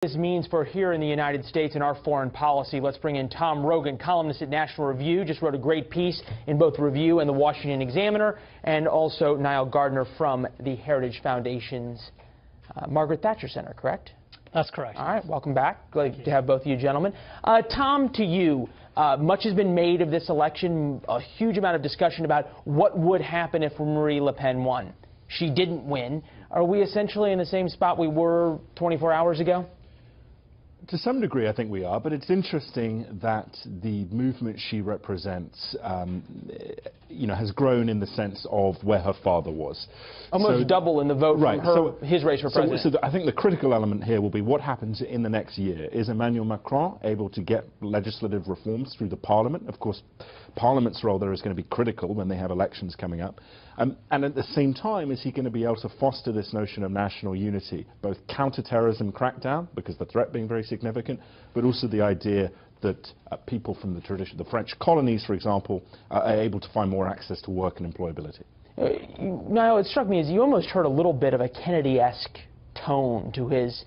This means for here in the United States and our foreign policy. Let's bring in Tom Rogan, columnist at National Review. Just wrote a great piece in both Review and the Washington Examiner, and also Nile Gardiner from the Heritage Foundation's Margaret Thatcher Center, correct? That's correct. All right, welcome back. Glad to have both of you gentlemen. Tom, to you, much has been made of this election, a huge amount of discussion about what would happen if Marine Le Pen won. She didn't win. Are we essentially in the same spot we were 24 hours ago? To some degree, I think we are, but it's interesting that the movement she represents, has grown in the sense of where her father was. Almost double in the vote from his race for president. So I think the critical element here will be what happens in the next year. Is Emmanuel Macron able to get legislative reforms through the Parliament? Of course, Parliament's role there is going to be critical when they have elections coming up. And at the same time, is he going to be able to foster this notion of national unity, both counter-terrorism crackdown, because the threat being very significant, but also the idea that people from the French colonies, for example, are able to find more access to work and employability? Niall, it struck me as you almost heard a little bit of a Kennedy-esque tone to his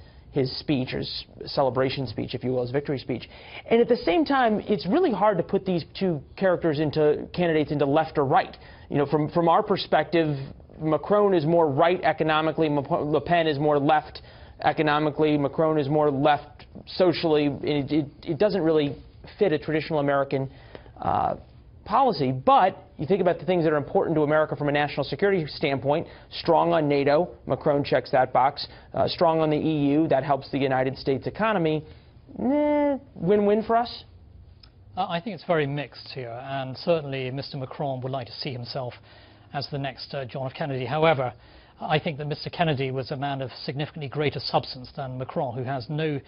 speech, or his celebration speech, if you will, his victory speech. And at the same time, it's really hard to put these two candidates into left or right. You know, from our perspective, Macron is more right economically, Le Pen is more left economically, Macron is more left socially. It doesn't really fit a traditional American policy. But you think about the things that are important to America from a national security standpoint: strong on NATO, Macron checks that box; strong on the EU, that helps the United States economy. Win-win for us? I think it's very mixed here, and certainly Mr. Macron would like to see himself as the next John F. Kennedy. However, I think that Mr. Kennedy was a man of significantly greater substance than Macron, who has no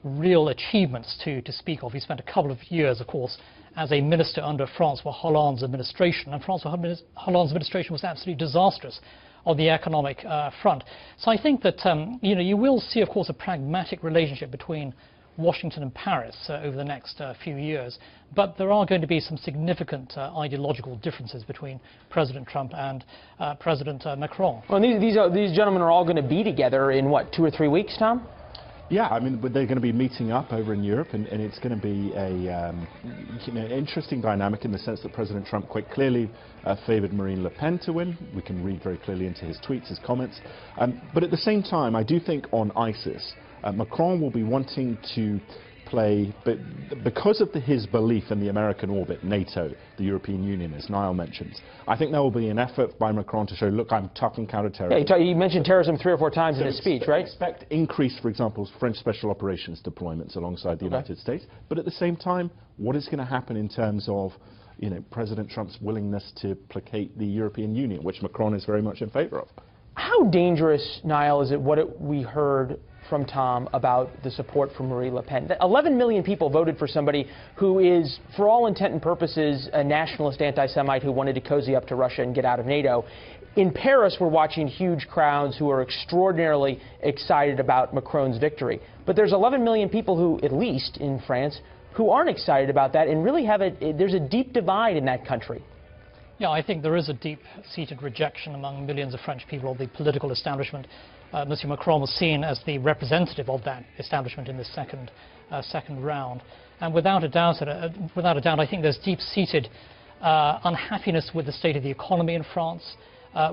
real achievements to speak of. He spent a couple of years, of course, as a minister under Francois Hollande's administration, and Francois Hollande's administration was absolutely disastrous on the economic front. So I think that you will see, of course, a pragmatic relationship between Washington and Paris over the next few years, but there are going to be some significant ideological differences between President Trump and President Macron. Well, these gentlemen are all going to be together in, what, 2 or 3 weeks, Tom? Yeah, I mean, they're going to be meeting up over in Europe, and it's going to be a interesting dynamic in the sense that President Trump quite clearly favored Marine Le Pen to win. We can read very clearly into his tweets, his comments. But at the same time, I do think on ISIS, Macron will be wanting to play, but because of his belief in the American orbit, NATO, the European Union, as Niall mentions, I think there will be an effort by Macron to show, look, I'm tough on counterterrorism. Yeah, he mentioned terrorism 3 or 4 times in his speech, right? Expect increase, for example, French special operations deployments alongside the United States. But at the same time, what is going to happen in terms of President Trump's willingness to placate the European Union, which Macron is very much in favor of? How dangerous, Niall, is it we heard from Tom about the support for Marine Le Pen? 11 million people voted for somebody who is, for all intent and purposes, a nationalist anti-Semite who wanted to cozy up to Russia and get out of NATO. In Paris, we're watching huge crowds who are extraordinarily excited about Macron's victory. But there's 11 million people who, at least in France, who aren't excited about that, and really there's a deep divide in that country. Yeah, I think there is a deep-seated rejection among millions of French people of the political establishment. Mr. Macron was seen as the representative of that establishment in the second round, and without a doubt, I think there's deep-seated unhappiness with the state of the economy in France,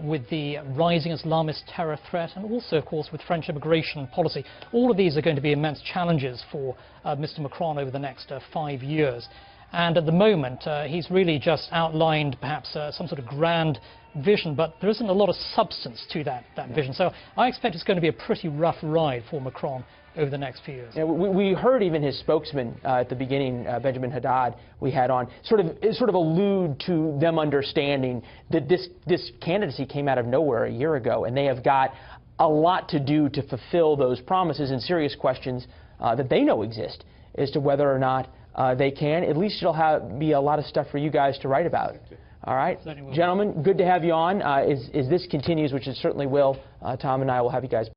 with the rising Islamist terror threat, and also, of course, with French immigration policy. All of these are going to be immense challenges for Mr. Macron over the next 5 years. And at the moment, he's really just outlined perhaps some sort of grand vision, but there isn't a lot of substance to that vision. So I expect it's going to be a pretty rough ride for Macron over the next few years. Yeah, we heard even his spokesman at the beginning, Benjamin Haddad, we had on, sort of allude to them understanding that this candidacy came out of nowhere a year ago, and they have got a lot to do to fulfill those promises, and serious questions that they know exist as to whether or not they can. At least it'll be a lot of stuff for you guys to write about. All right, gentlemen, good to have you on. As this continues, which it certainly will, Tom and I will have you guys